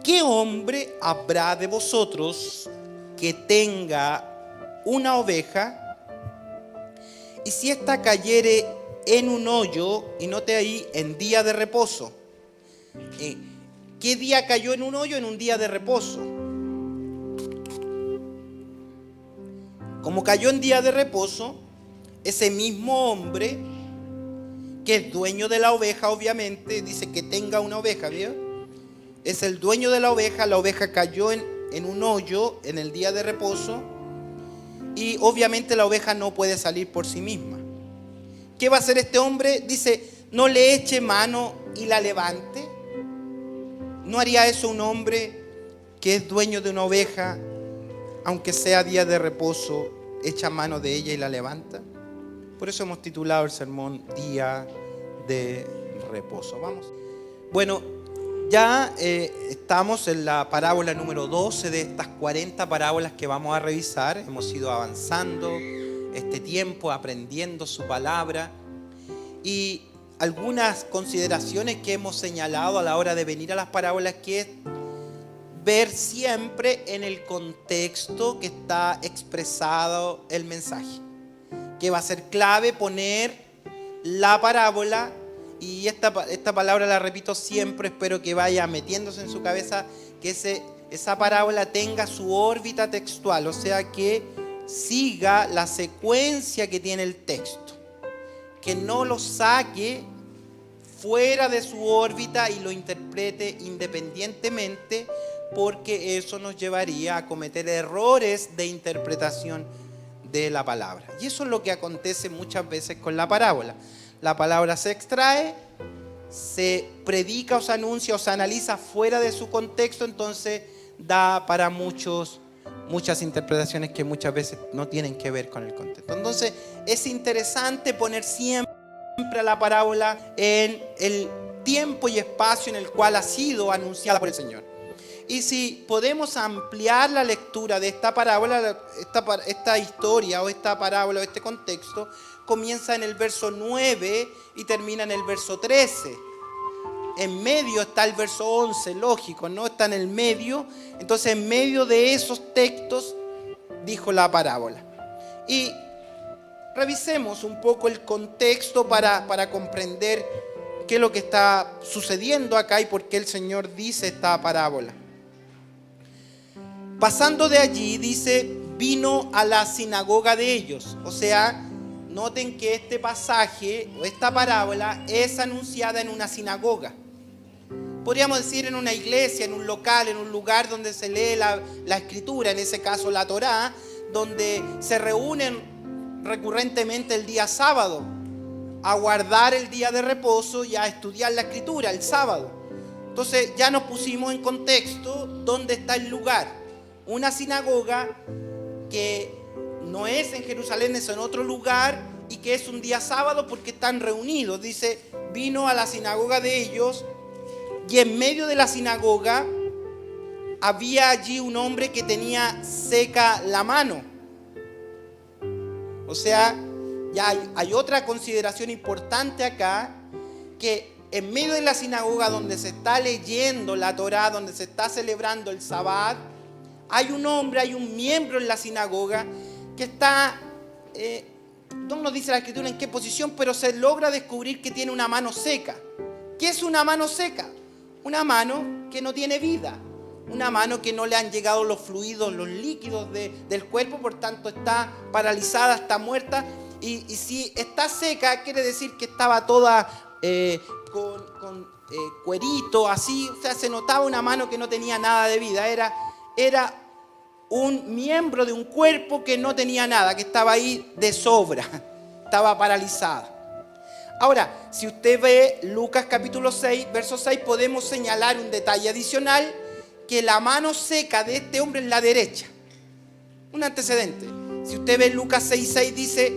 ¿qué hombre habrá de vosotros que tenga una oveja y si ésta cayere en un hoyo, y note ahí, en día de reposo? ¿Qué día cayó en un hoyo? En un día de reposo. Como cayó en día de reposo, ese mismo hombre, que es dueño de la oveja, obviamente, dice que tenga una oveja, ¿vio? Es el dueño de la oveja cayó en un hoyo en el día de reposo y obviamente la oveja no puede salir por sí misma. ¿Qué va a hacer este hombre? Dice, no le eche mano y la levante. ¿No haría eso un hombre que es dueño de una oveja, aunque sea día de reposo, echa mano de ella y la levanta? Por eso hemos titulado el sermón Día de Reposo. Vamos. Bueno, ya estamos en la parábola número 12 de estas 40 parábolas que vamos a revisar. Hemos ido avanzando este tiempo, aprendiendo su palabra. Y algunas consideraciones que hemos señalado a la hora de venir a las parábolas, que es ver siempre en el contexto que está expresado el mensaje. Que va a ser clave poner la parábola, y esta palabra la repito siempre, espero que vaya metiéndose en su cabeza, que esa parábola tenga su órbita textual, o sea que siga la secuencia que tiene el texto, que no lo saque fuera de su órbita y lo interprete independientemente, porque eso nos llevaría a cometer errores de interpretación de la palabra. Y eso es lo que acontece muchas veces con la parábola. La palabra se extrae, se predica o se anuncia o se analiza fuera de su contexto, entonces da para muchas interpretaciones que muchas veces no tienen que ver con el contexto. Entonces es interesante poner siempre la parábola en el tiempo y espacio en el cual ha sido anunciada por el Señor. Y si podemos ampliar la lectura de esta parábola, esta historia o esta parábola o este contexto, comienza en el verso 9 y termina en el verso 13. En medio está el verso 11, lógico, ¿no? Está en el medio. Entonces, en medio de esos textos, dijo la parábola. Y revisemos un poco el contexto para comprender qué es lo que está sucediendo acá y por qué el Señor dice esta parábola. Pasando de allí, dice, vino a la sinagoga de ellos. O sea, noten que este pasaje o esta parábola es anunciada en una sinagoga. Podríamos decir en una iglesia, en un local, en un lugar donde se lee la escritura, en ese caso la Torá, donde se reúnen recurrentemente el día sábado a guardar el día de reposo y a estudiar la escritura el sábado. Entonces ya nos pusimos en contexto dónde está el lugar. Una sinagoga que no es en Jerusalén, es en otro lugar y que es un día sábado porque están reunidos. Dice, vino a la sinagoga de ellos y en medio de la sinagoga había allí un hombre que tenía seca la mano. O sea, ya hay otra consideración importante acá, que en medio de la sinagoga donde se está leyendo la Torá, donde se está celebrando el Sabbat, hay un hombre, hay un miembro en la sinagoga que está, no nos dice la escritura en qué posición, pero se logra descubrir que tiene una mano seca. ¿Qué es una mano seca? Una mano que no tiene vida, una mano que no le han llegado los fluidos, los líquidos del cuerpo, por tanto está paralizada, está muerta. Y si está seca, quiere decir que estaba toda con cuerito, así, o sea, se notaba una mano que no tenía nada de vida, era un miembro de un cuerpo que no tenía nada, que estaba ahí de sobra, estaba paralizada. Ahora, si usted ve Lucas capítulo 6, verso 6, podemos señalar un detalle adicional, que la mano seca de este hombre es la derecha. Un antecedente. Si usted ve Lucas 6:6, dice,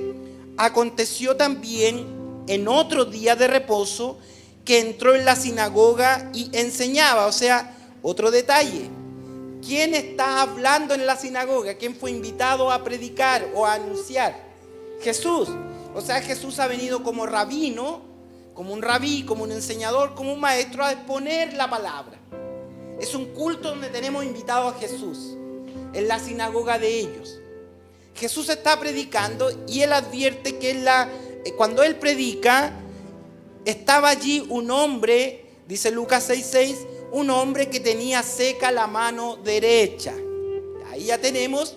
aconteció también en otro día de reposo que entró en la sinagoga y enseñaba. O sea, otro detalle. ¿Quién está hablando en la sinagoga? ¿Quién fue invitado a predicar o a anunciar? Jesús. O sea, Jesús ha venido como rabino, como un rabí, como un enseñador, como un maestro a exponer la palabra. Es un culto donde tenemos invitado a Jesús, en la sinagoga de ellos. Jesús está predicando y él advierte que cuando él predica, estaba allí un hombre, dice Lucas 6:6, un hombre que tenía seca la mano derecha. Ahí ya tenemos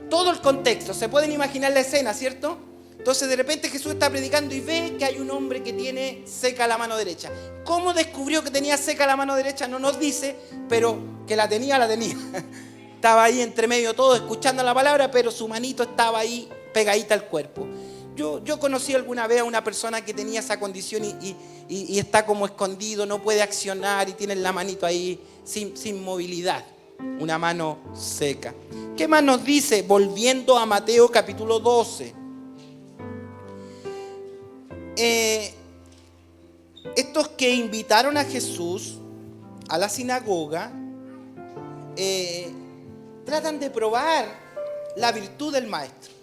todo el contexto. Se pueden imaginar la escena, ¿cierto? Entonces de repente Jesús está predicando y ve que hay un hombre que tiene seca la mano derecha. ¿Cómo descubrió que tenía seca la mano derecha? No nos dice, pero que la tenía. Estaba ahí entre medio todo escuchando la palabra, pero su manito estaba ahí pegadita al cuerpo. Yo conocí alguna vez a una persona que tenía esa condición y está como escondido, no puede accionar y tiene la manito ahí sin movilidad, una mano seca. ¿Qué más nos dice? Volviendo a Mateo capítulo 12. Estos que invitaron a Jesús a la sinagoga tratan de probar la virtud del maestro.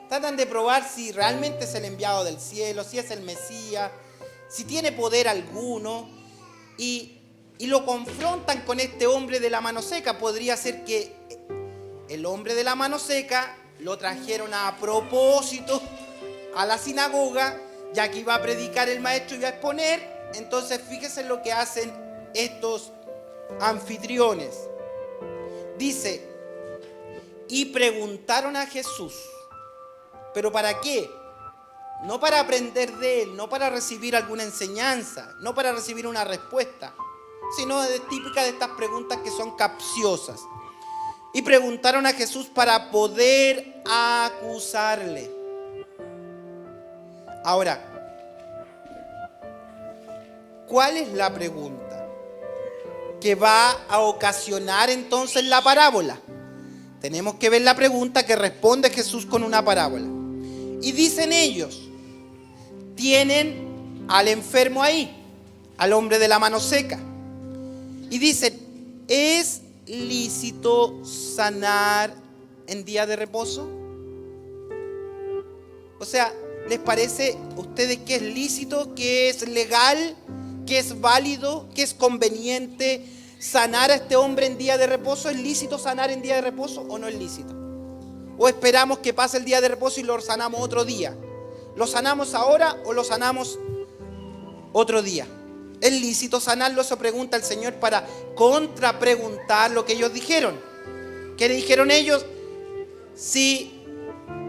Tratan de probar si realmente es el enviado del cielo, si es el Mesías, si tiene poder alguno, y lo confrontan con este hombre de la mano seca. Podría ser que el hombre de la mano seca lo trajeron a propósito a la sinagoga, ya que iba a predicar el maestro y iba a exponer. Entonces fíjense lo que hacen estos anfitriones. Dice, y preguntaron a Jesús, ¿pero para qué? No para aprender de él, no para recibir alguna enseñanza, no para recibir una respuesta, sino es típica de estas preguntas que son capciosas. Y preguntaron a Jesús para poder acusarle. Ahora, ¿cuál es la pregunta que va a ocasionar entonces la parábola? Tenemos que ver la pregunta que responde Jesús con una parábola. Y dicen ellos, tienen al enfermo ahí, al hombre de la mano seca. Y dicen, ¿es lícito sanar en día de reposo? O sea, ¿les parece a ustedes que es lícito, que es legal, que es válido, que es conveniente sanar a este hombre en día de reposo? ¿Es lícito sanar en día de reposo o no es lícito? ¿O esperamos que pase el día de reposo y lo sanamos otro día? ¿Lo sanamos ahora o lo sanamos otro día? ¿Es lícito sanarlo? Eso pregunta el Señor para contrapreguntar lo que ellos dijeron. ¿Qué le dijeron ellos? Si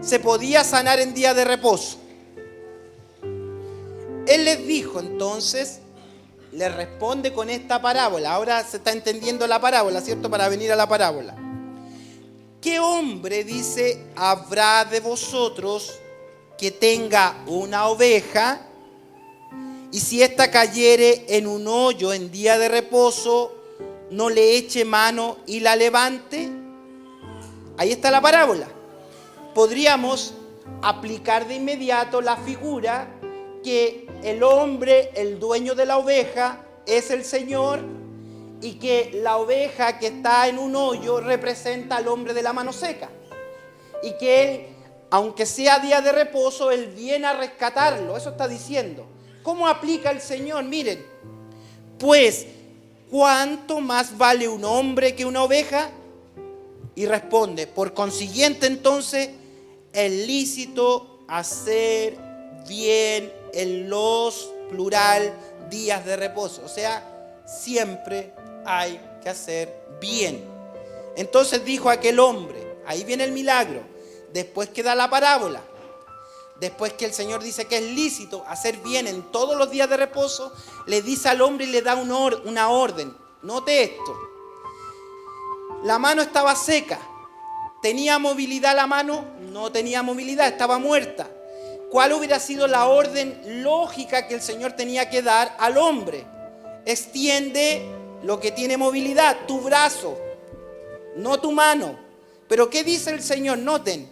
se podía sanar en día de reposo. Él les dijo entonces, les responde con esta parábola. Ahora se está entendiendo la parábola, ¿cierto? Para venir a la parábola. ¿Qué hombre, dice, habrá de vosotros que tenga una oveja y si ésta cayere en un hoyo en día de reposo, no le eche mano y la levante? Ahí está la parábola. Podríamos aplicar de inmediato la figura que el hombre, el dueño de la oveja, es el Señor y que la oveja que está en un hoyo representa al hombre de la mano seca. Y que él, aunque sea día de reposo, él viene a rescatarlo. Eso está diciendo. ¿Cómo aplica el Señor? Miren, pues, ¿cuánto más vale un hombre que una oveja? Y responde, por consiguiente entonces, es lícito hacer bien en los plural días de reposo. O sea, siempre hay que hacer bien. Entonces dijo aquel hombre, ahí viene el milagro, después que da la parábola, después que el Señor dice que es lícito hacer bien en todos los días de reposo, le dice al hombre y le da una orden. Note esto. La mano estaba seca. ¿Tenía movilidad la mano? No tenía movilidad, estaba muerta. ¿Cuál hubiera sido la orden lógica que el Señor tenía que dar al hombre? Extiende lo que tiene movilidad, tu brazo, no tu mano. Pero ¿qué dice el Señor? Noten.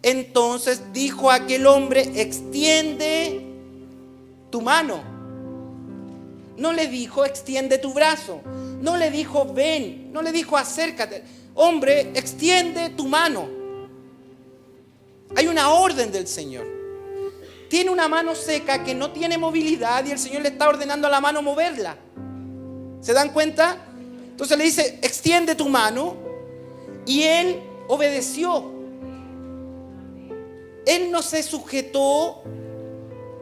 Entonces dijo aquel hombre, extiende tu mano. No le dijo, extiende tu brazo. No le dijo, ven. No le dijo, acércate. Hombre, extiende tu mano. Hay una orden del Señor. Tiene una mano seca que no tiene movilidad y el Señor le está ordenando a la mano moverla. ¿Se dan cuenta? Entonces le dice, extiende tu mano, y él obedeció. Él no se sujetó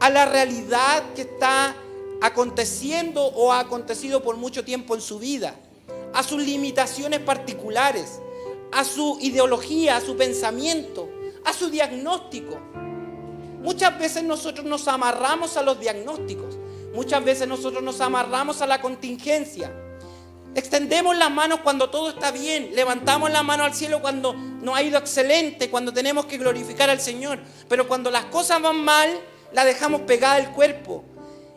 a la realidad que está aconteciendo o ha acontecido por mucho tiempo en su vida, a sus limitaciones particulares, a su ideología, a su pensamiento, a su diagnóstico. Muchas veces nosotros nos amarramos a los diagnósticos, muchas veces nosotros nos amarramos a la contingencia. Extendemos las manos cuando todo está bien, levantamos la mano al cielo cuando nos ha ido excelente, cuando tenemos que glorificar al Señor. Pero cuando las cosas van mal, la dejamos pegada al cuerpo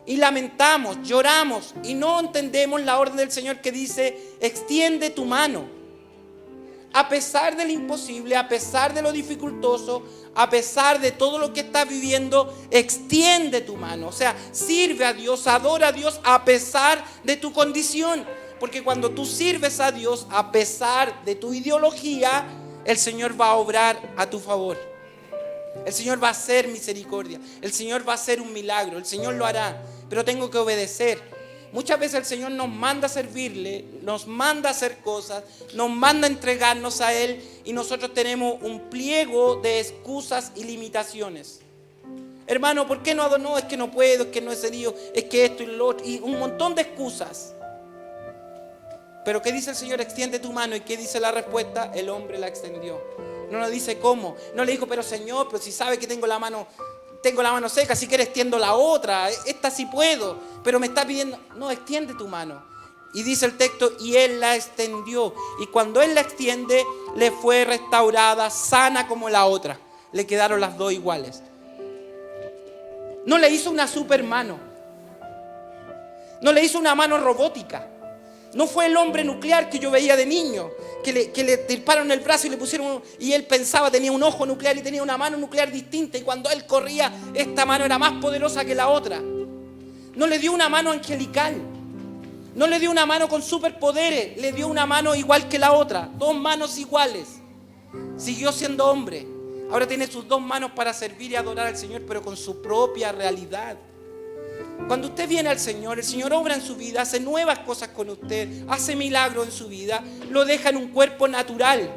y lamentamos, lloramos y no entendemos la orden del Señor que dice, extiende tu mano. A pesar del imposible, a pesar de lo dificultoso, a pesar de todo lo que estás viviendo, extiende tu mano. O sea, sirve a Dios, adora a Dios a pesar de tu condición. Porque cuando tú sirves a Dios, a pesar de tu ideología, el Señor va a obrar a tu favor. El Señor va a hacer misericordia. El Señor va a hacer un milagro. El Señor lo hará. Pero tengo que obedecer. Muchas veces el Señor nos manda a servirle, nos manda a hacer cosas, nos manda a entregarnos a Él, y nosotros tenemos un pliego de excusas y limitaciones. Hermano, ¿por qué no? No, es que no puedo, es que no he cedido, es que esto y lo otro, y un montón de excusas. Pero ¿qué dice el Señor? Extiende tu mano. ¿Y qué dice la respuesta? El hombre la extendió. No nos dice cómo. No le dijo, pero Señor, pero si sabe que tengo la mano seca, si quieres extiendo la otra. Esta sí puedo, pero me está pidiendo. No, extiende tu mano. Y dice el texto, y él la extendió. Y cuando él la extiende, le fue restaurada, sana como la otra. Le quedaron las dos iguales. No le hizo una super mano. No le hizo una mano robótica. No fue el hombre nuclear que yo veía de niño, que le triparon el brazo y le pusieron, y él pensaba, tenía un ojo nuclear y tenía una mano nuclear distinta, y cuando él corría, esta mano era más poderosa que la otra. No le dio una mano angelical, no le dio una mano con superpoderes, le dio una mano igual que la otra, dos manos iguales. Siguió siendo hombre, ahora tiene sus dos manos para servir y adorar al Señor, pero con su propia realidad. Cuando usted viene al Señor, el Señor obra en su vida, hace nuevas cosas con usted, hace milagros en su vida, lo deja en un cuerpo natural,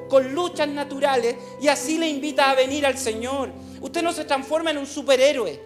con luchas naturales, y así le invita a venir al Señor. Usted no se transforma en un superhéroe,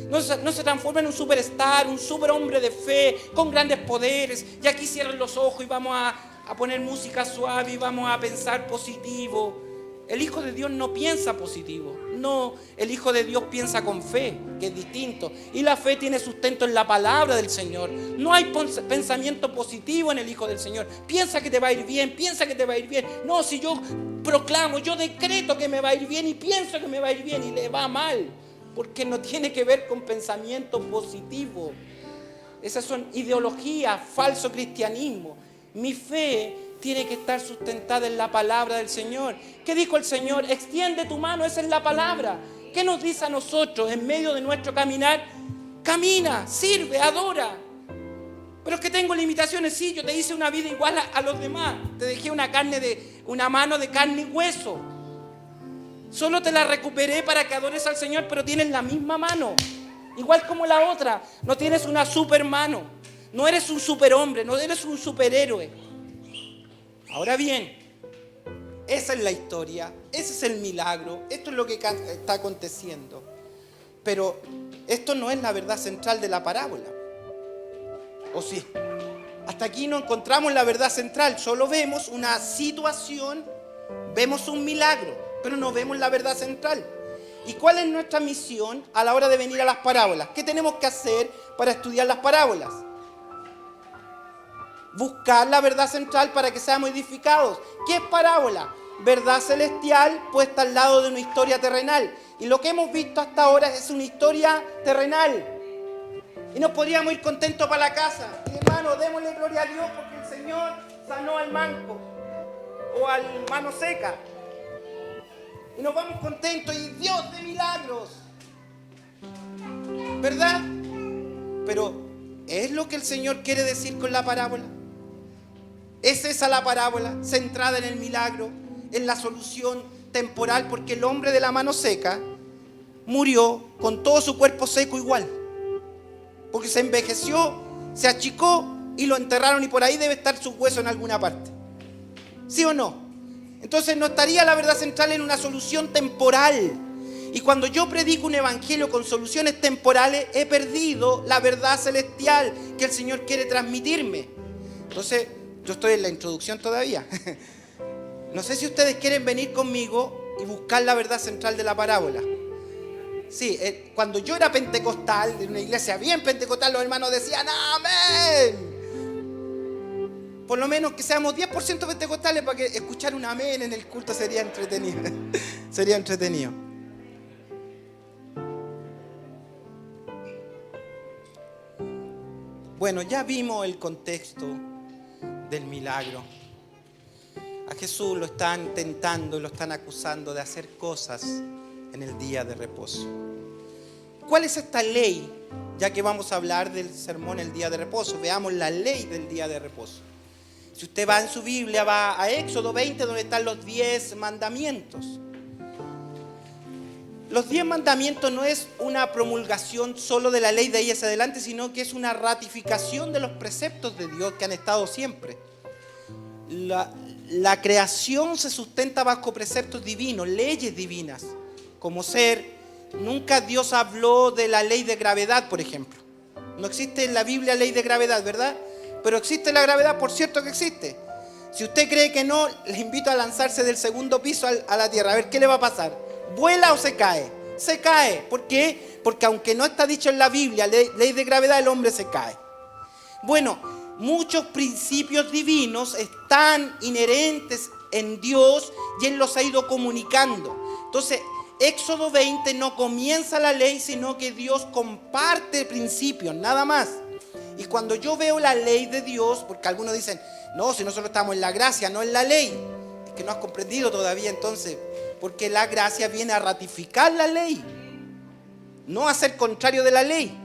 no se transforma en un superstar, un superhombre de fe, con grandes poderes, y aquí cierren los ojos y vamos a poner música suave y vamos a pensar positivo. El Hijo de Dios no piensa positivo. No, el Hijo de Dios piensa con fe, que es distinto. Y la fe tiene sustento en la palabra del Señor. No hay pensamiento positivo en el Hijo del Señor. Piensa que te va a ir bien, piensa que te va a ir bien. No, si yo proclamo, yo decreto que me va a ir bien y pienso que me va a ir bien y le va mal. Porque no tiene que ver con pensamiento positivo. Esas son ideologías, falso cristianismo. Mi fe tiene que estar sustentada en la palabra del Señor. ¿Qué dijo el Señor? Extiende tu mano, esa es la palabra. ¿Qué nos dice a nosotros en medio de nuestro caminar? Camina, sirve, adora. Pero es que tengo limitaciones. Sí, yo te hice una vida igual a los demás. Te dejé una mano de carne y hueso. Solo te la recuperé para que adores al Señor, pero tienes la misma mano. Igual como la otra. No tienes una super mano. No eres un superhombre, no eres un superhéroe. Ahora bien, esa es la historia, ese es el milagro, esto es lo que está aconteciendo. Pero esto no es la verdad central de la parábola. ¿O sí? Hasta aquí no encontramos la verdad central, solo vemos una situación, vemos un milagro, pero no vemos la verdad central. ¿Y cuál es nuestra misión a la hora de venir a las parábolas? ¿Qué tenemos que hacer para estudiar las parábolas? Buscar la verdad central para que seamos edificados. ¿Qué es parábola? Verdad celestial puesta al lado de una historia terrenal. Y lo que hemos visto hasta ahora es una historia terrenal. Y nos podríamos ir contentos para la casa. Y hermano, démosle gloria a Dios porque el Señor sanó al manco o al mano seca. Y nos vamos contentos y Dios de milagros. ¿Verdad? Pero ¿es lo que el Señor quiere decir con la parábola? ¿Es esa la parábola centrada en el milagro, en la solución temporal? Porque el hombre de la mano seca murió con todo su cuerpo seco igual. Porque se envejeció, se achicó y lo enterraron y por ahí debe estar su hueso en alguna parte. ¿Sí o no? Entonces no estaría la verdad central en una solución temporal. Y cuando yo predico un evangelio con soluciones temporales, he perdido la verdad celestial que el Señor quiere transmitirme. Entonces, yo estoy en la introducción todavía. No sé si ustedes quieren venir conmigo y buscar la verdad central de la parábola. Sí, cuando yo era pentecostal, de una iglesia bien pentecostal, los hermanos decían ¡amén! Por lo menos que seamos 10% pentecostales para que escuchar un amén en el culto sería entretenido. Sería entretenido. Bueno, ya vimos el contexto del milagro. A Jesús lo están tentando, lo están acusando de hacer cosas en el día de reposo. ¿Cuál es esta ley? Ya que vamos a hablar del sermón el día de reposo, veamos la ley del día de reposo. Si usted va en su Biblia, va a Éxodo 20, donde están los 10 mandamientos. Los 10 mandamientos no es una promulgación solo de la ley de ahí hacia adelante, sino que es una ratificación de los preceptos de Dios que han estado siempre. La creación se sustenta bajo preceptos divinos, leyes divinas, como ser, nunca Dios habló de la ley de gravedad, por ejemplo. No existe en la Biblia ley de gravedad, ¿verdad? Pero existe la gravedad, por cierto que existe. Si usted cree que no, le invito a lanzarse del segundo piso a la tierra, a ver qué le va a pasar. ¿Vuela o se cae? Se cae. ¿Por qué? Porque aunque no está dicho en la Biblia, ley de gravedad, el hombre se cae. Bueno, muchos principios divinos están inherentes en Dios y Él los ha ido comunicando. Entonces, Éxodo 20 no comienza la ley, sino que Dios comparte principios, nada más. Y cuando yo veo la ley de Dios, porque algunos dicen, no, si nosotros estamos en la gracia, no en la ley. Es que no has comprendido todavía entonces, porque la gracia viene a ratificar la ley, no a ser contrario de la ley.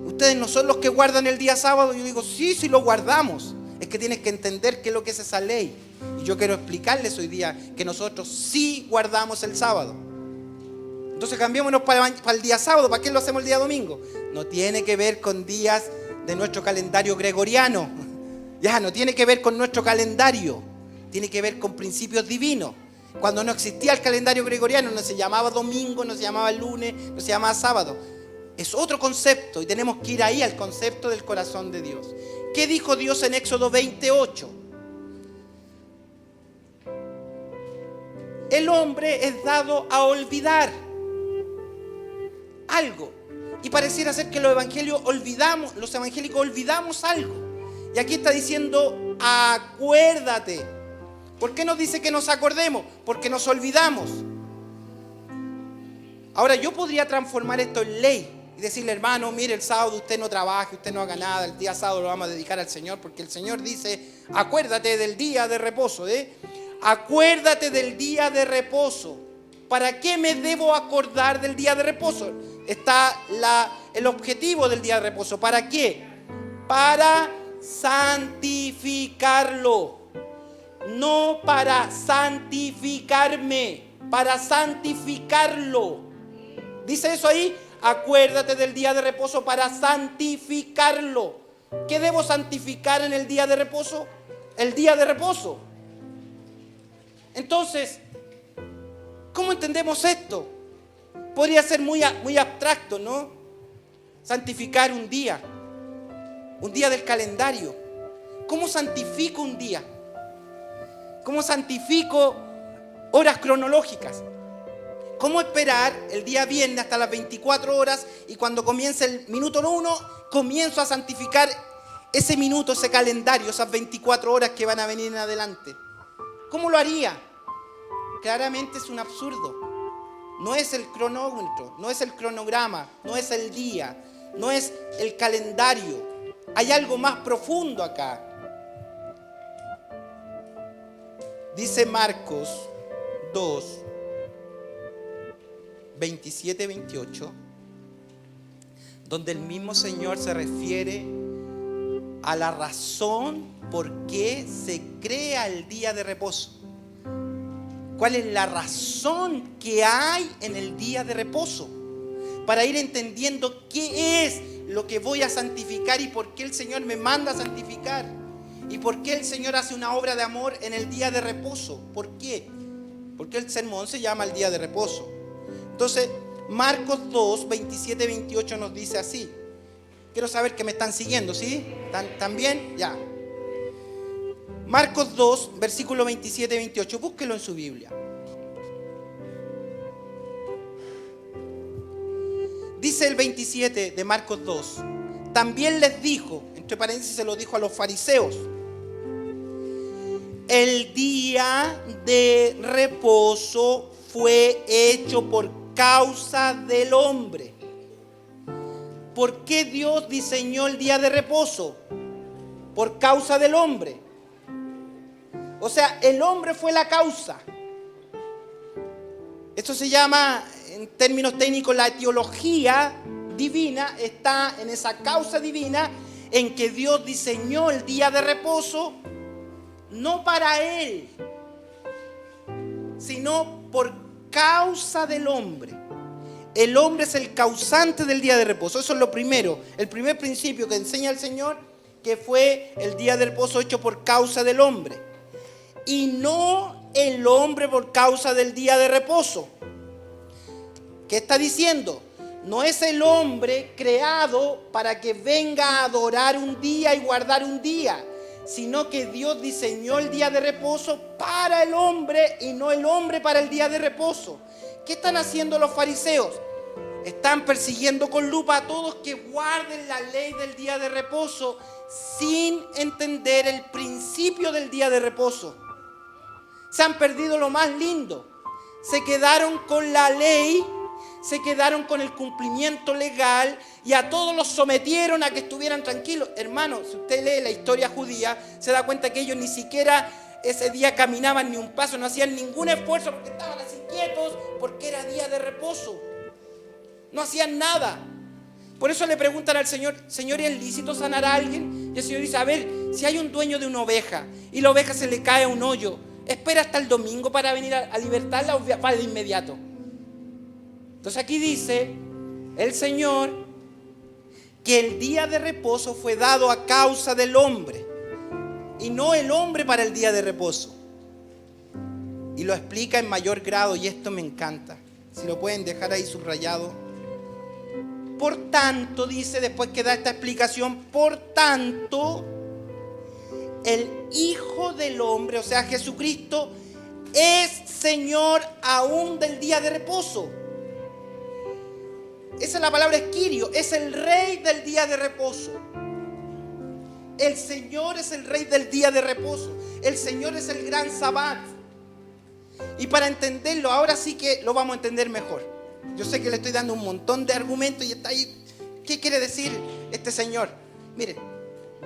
Ustedes no son los que guardan el día sábado. Yo digo, sí lo guardamos. Es que tienes que entender qué es lo que es esa ley. Y yo quiero explicarles hoy día que nosotros sí guardamos el sábado. Entonces cambiémonos para el día sábado. ¿Para qué lo hacemos el día domingo? No tiene que ver con días de nuestro calendario gregoriano. Ya, no tiene que ver con nuestro calendario. Tiene que ver con principios divinos. Cuando no existía el calendario gregoriano, no se llamaba domingo, no se llamaba lunes, no se llamaba sábado. Es otro concepto y tenemos que ir ahí al concepto del corazón de Dios. ¿Qué dijo Dios en Éxodo 28? El hombre es dado a olvidar algo. Y pareciera ser que los evangélicos olvidamos algo. Y aquí está diciendo, acuérdate. ¿Por qué nos dice que nos acordemos? Porque nos olvidamos. Ahora yo podría transformar esto en ley y decirle, hermano, mire, el sábado usted no trabaje, usted no haga nada, el día sábado lo vamos a dedicar al Señor, porque el Señor dice, acuérdate del día de reposo, acuérdate del día de reposo. ¿Para qué me debo acordar del día de reposo? Está el objetivo del día de reposo. ¿Para qué? Para santificarlo. No para santificarme, para santificarlo. Dice eso ahí, acuérdate del día de reposo para santificarlo. ¿Qué debo santificar en el día de reposo? El día de reposo. Entonces, ¿cómo entendemos esto? Podría ser muy abstracto, ¿no? Santificar un día del calendario. ¿Cómo santifico un día? ¿Cómo santifico horas cronológicas? ¿Cómo esperar el día viernes hasta las 24 horas y cuando comience el minuto 1, comienzo a santificar ese minuto, ese calendario, esas 24 horas que van a venir en adelante? ¿Cómo lo haría? Claramente es un absurdo. No es el cronómetro, no es el cronograma, no es el día, no es el calendario. Hay algo más profundo acá. Dice Marcos 2, 27, 28, donde el mismo Señor se refiere a la razón por qué se crea el día de reposo. ¿Cuál es la razón que hay en el día de reposo? Para ir entendiendo qué es lo que voy a santificar y por qué el Señor me manda a santificar. ¿Y por qué el Señor hace una obra de amor en el día de reposo? ¿Por qué? Porque el sermón se llama el día de reposo. Entonces, Marcos 2, 27, 28 nos dice así. Quiero saber que me están siguiendo, ¿sí? ¿Están bien? Ya. Marcos 2, versículo 27, 28. Búsquelo en su Biblia. Dice el 27 de Marcos 2. También les dijo, entre paréntesis se lo dijo a los fariseos: el día de reposo fue hecho por causa del hombre. ¿Por qué Dios diseñó el día de reposo? Por causa del hombre. O sea, el hombre fue la causa. Esto se llama, en términos técnicos, la etiología divina. Está en esa causa divina en que Dios diseñó el día de reposo, no para Él, sino por causa del hombre. El hombre es el causante del día de reposo. Eso es lo primero. El primer principio que enseña el Señor, que fue el día de reposo hecho por causa del hombre. Y no el hombre por causa del día de reposo. ¿Qué está diciendo? No es el hombre creado para que venga a adorar un día y guardar un día, sino que Dios diseñó el día de reposo para el hombre y no el hombre para el día de reposo. ¿Qué están haciendo los fariseos? Están persiguiendo con lupa a todos que guarden la ley del día de reposo sin entender el principio del día de reposo. Se han perdido lo más lindo. Se quedaron con la ley, se quedaron con el cumplimiento legal y a todos los sometieron a que estuvieran tranquilos. Hermano, si usted lee la historia judía, se da cuenta que ellos ni siquiera ese día caminaban ni un paso, no hacían ningún esfuerzo porque estaban así quietos, porque era día de reposo. No hacían nada. Por eso le preguntan al Señor: Señor, ¿es lícito sanar a alguien? Y el Señor dice: a ver, si hay un dueño de una oveja y la oveja se le cae a un hoyo, ¿espera hasta el domingo para venir a libertarla o va de inmediato? Entonces aquí dice el Señor que el día de reposo fue dado a causa del hombre y no el hombre para el día de reposo. Y lo explica en mayor grado, y esto me encanta. Si lo pueden dejar ahí subrayado. Por tanto, dice, después que da esta explicación, por tanto, el Hijo del Hombre, o sea, Jesucristo, es Señor aún del día de reposo. Esa es la palabra esquirio, es el Rey del día de reposo. El Señor es el Rey del día de reposo. El Señor es el gran Sabbat. Y para entenderlo, ahora sí que lo vamos a entender mejor. Yo sé que le estoy dando un montón de argumentos y está ahí. ¿Qué quiere decir este Señor? Miren,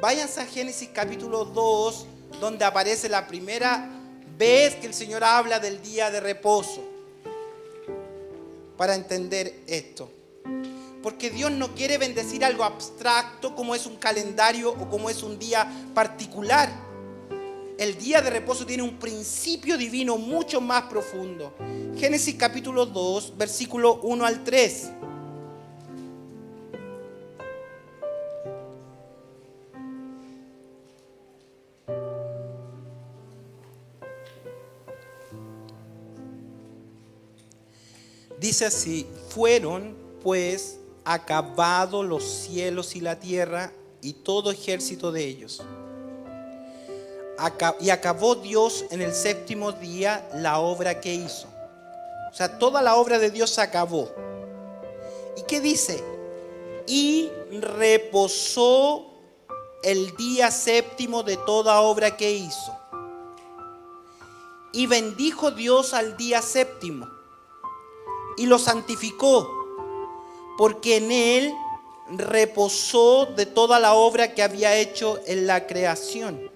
váyanse a Génesis capítulo 2, donde aparece la primera vez que el Señor habla del día de reposo. Para entender esto. Porque Dios no quiere bendecir algo abstracto como es un calendario o como es un día particular. El día de reposo tiene un principio divino mucho más profundo. Génesis capítulo 2, versículo 1 al 3. Dice así: fueron pues acabados los cielos y la tierra y todo ejército de ellos. Y acabó Dios en el séptimo día la obra que hizo. O sea, toda la obra de Dios se acabó. ¿Y qué dice? Y reposó el día séptimo de toda obra que hizo. Y bendijo Dios al día séptimo y lo santificó, porque en él reposó de toda la obra que había hecho en la creación.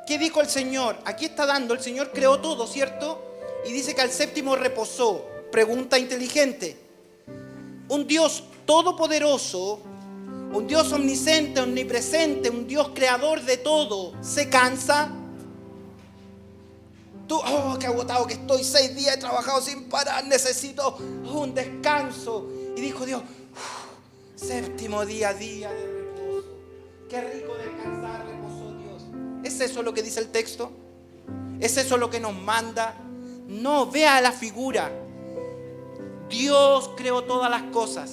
¿Qué dijo el Señor? Aquí está dando, el Señor creó todo, ¿cierto? Y dice que al séptimo reposó. Pregunta inteligente. Un Dios todopoderoso, un Dios omnisciente, omnipresente, un Dios creador de todo, ¿se cansa? Tú, qué agotado que estoy, 6 días he trabajado sin parar, necesito un descanso. Y dijo Dios, séptimo día de reposo. Qué rico descansar, reposó Dios. ¿Es eso lo que dice el texto? ¿Es eso lo que nos manda? No, vea la figura. Dios creó todas las cosas.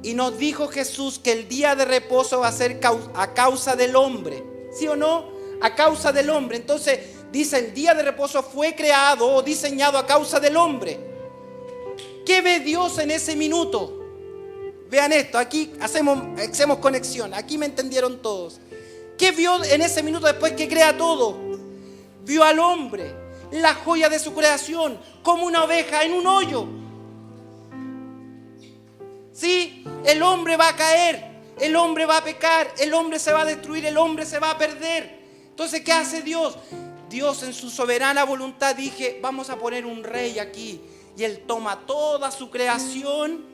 Y nos dijo Jesús que el día de reposo va a ser a causa del hombre. ¿Sí o no? A causa del hombre. Entonces dice, el día de reposo fue creado o diseñado a causa del hombre. ¿Qué ve Dios en ese minuto? Vean esto, aquí hacemos conexión. Aquí me entendieron todos. ¿Qué vio en ese minuto después que crea todo? Vio al hombre, la joya de su creación, como una oveja en un hoyo. Sí, el hombre va a caer, el hombre va a pecar, el hombre se va a destruir, el hombre se va a perder. Entonces, ¿qué hace Dios? Dios en su soberana voluntad dije, vamos a poner un rey aquí. Y Él toma toda su creación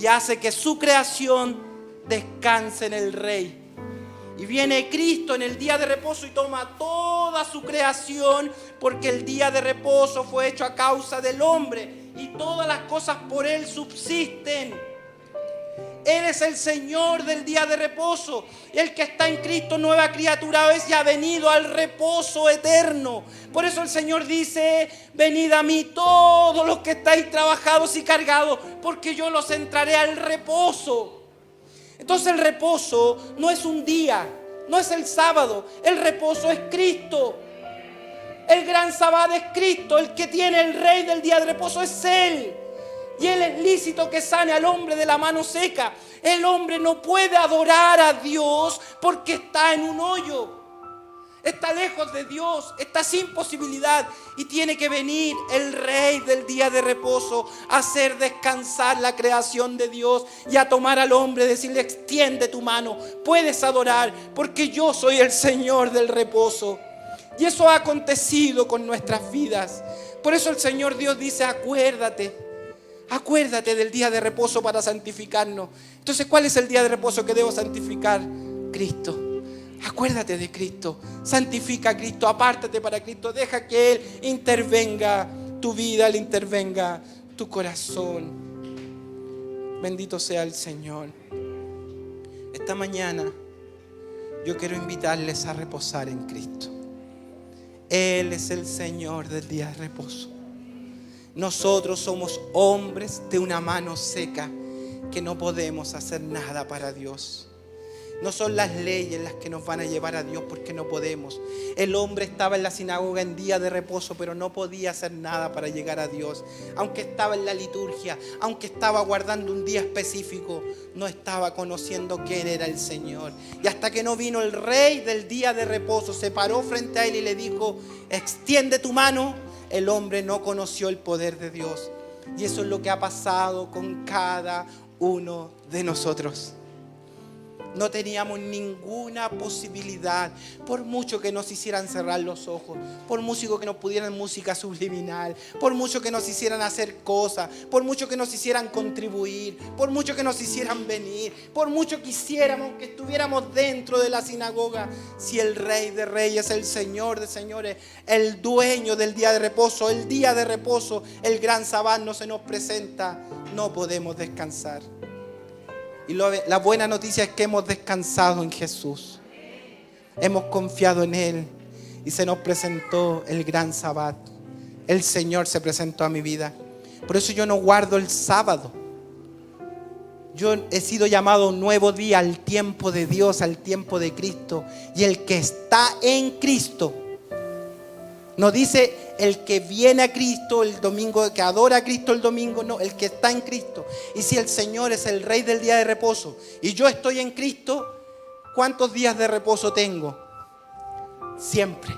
y hace que su creación descanse en el rey. Y viene Cristo en el día de reposo y toma toda su creación, porque el día de reposo fue hecho a causa del hombre y todas las cosas por Él subsisten. Él es el Señor del día de reposo. El que está en Cristo, nueva criatura es y ha venido al reposo eterno. Por eso el Señor dice, venid a mí todos los que estáis trabajados y cargados, porque yo los entraré al reposo. Entonces el reposo no es un día, no es el sábado, el reposo es Cristo. El gran sábado es Cristo, el que tiene el rey del día de reposo es Él. Y Él es lícito que sane al hombre de la mano seca. El hombre no puede adorar a Dios porque está en un hoyo. Está lejos de Dios, está sin posibilidad. Y tiene que venir el rey del día de reposo a hacer descansar la creación de Dios y a tomar al hombre, decirle, extiende tu mano, puedes adorar porque yo soy el Señor del reposo. Y eso ha acontecido con nuestras vidas. Por eso el Señor Dios dice, acuérdate del día de reposo para santificarnos. Entonces, ¿cuál es el día de reposo que debo santificar? Cristo. Acuérdate de Cristo, santifica a Cristo, apártate para Cristo, deja que Él intervenga tu vida, Él intervenga tu corazón. Bendito sea el Señor. Esta mañana yo quiero invitarles a reposar en Cristo. Él es el Señor del día de reposo. Nosotros somos hombres de una mano seca que no podemos hacer nada para Dios. No son las leyes las que nos van a llevar a Dios porque no podemos. El hombre estaba en la sinagoga en día de reposo, pero no podía hacer nada para llegar a Dios. Aunque estaba en la liturgia, aunque estaba guardando un día específico, no estaba conociendo quién era el Señor. Y hasta que no vino el rey del día de reposo, se paró frente a él y le dijo, extiende tu mano. El hombre no conoció el poder de Dios. Y eso es lo que ha pasado con cada uno de nosotros. No teníamos ninguna posibilidad, por mucho que nos hicieran cerrar los ojos, por mucho que nos pudieran música subliminal, por mucho que nos hicieran hacer cosas, por mucho que nos hicieran contribuir, por mucho que nos hicieran venir, por mucho que hiciéramos que estuviéramos dentro de la sinagoga. Si el Rey de Reyes, el Señor de Señores, el dueño del día de reposo, el día de reposo, el gran sabbat no se nos presenta, no podemos descansar. Y la buena noticia es que hemos descansado en Jesús. Hemos confiado en Él. Y se nos presentó el gran sabbat. El Señor se presentó a mi vida. Por eso yo no guardo el sábado. Yo he sido llamado a un nuevo día, al tiempo de Dios, al tiempo de Cristo. Y el que está en Cristo. No dice el que viene a Cristo el domingo, que adora a Cristo el domingo, no, el que está en Cristo. Y si el Señor es el Rey del día de reposo y yo estoy en Cristo, ¿cuántos días de reposo tengo? Siempre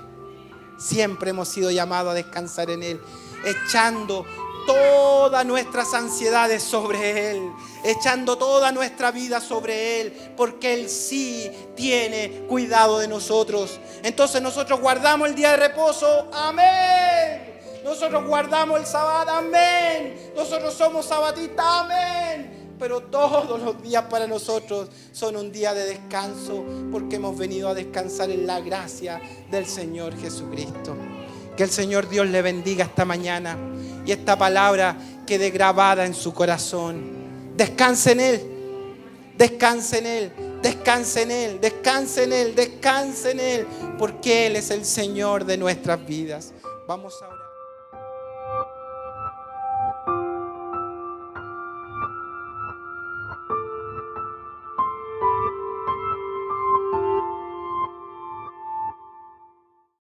hemos sido llamados a descansar en Él, echando todas nuestras ansiedades sobre Él, echando toda nuestra vida sobre Él, porque Él sí tiene cuidado de nosotros. Entonces nosotros guardamos el día de reposo, amén. Nosotros guardamos el sábado, amén. Nosotros somos sabatistas, amén. Pero todos los días para nosotros son un día de descanso, porque hemos venido a descansar en la gracia del Señor Jesucristo. Que el Señor Dios le bendiga esta mañana. Y esta palabra quede grabada en su corazón. Descanse en Él. Descanse en Él. Descanse en Él. Descanse en Él. Descanse en Él. Porque Él es el Señor de nuestras vidas. Vamos a orar.